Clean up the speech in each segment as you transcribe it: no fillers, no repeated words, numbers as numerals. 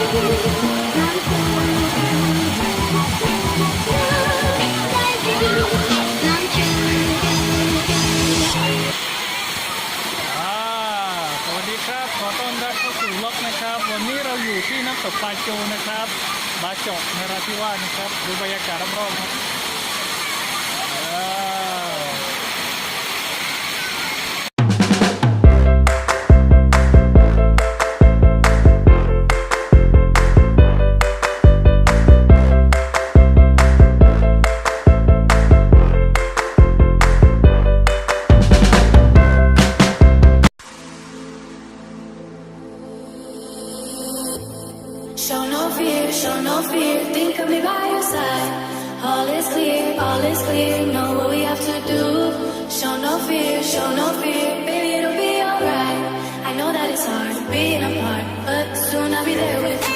สวัสดีครับขอต้อนรับเข้าสู่ล็อกนะครับวันนี้เราอยู่ที่น้ำตกปาโจนะครับบาเจาะนราธิวาสนะครับดูบรรยากาศรอบๆครับShow no fear, think of me by your side. All is clear, know what we have to do. Show no fear, baby, it'll be alright. I know that it's hard being apart, but soon I'll be there with you.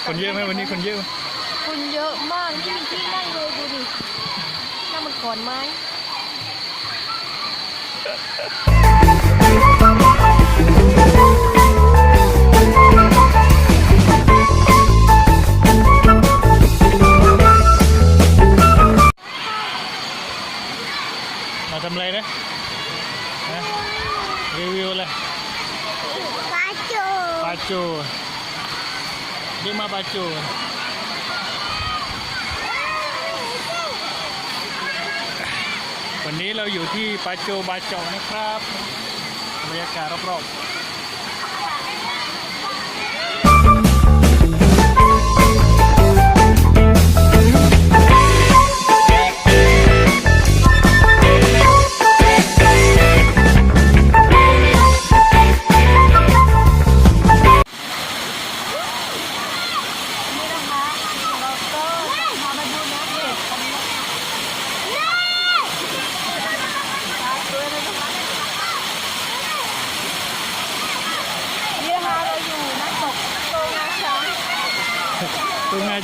คนเยอะไหมวันนี้คนเยอะคนเยอะมากไม่มีที่นั่งเลยดูดินั่งบนขอนไม้มาทำอะไรนะรีวิวเลยปาโจนี่มาบาโจวันนี้เราอยู่ที่ปาโจบาเจาะนะครับบรรยากาศรอบๆ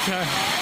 ใช่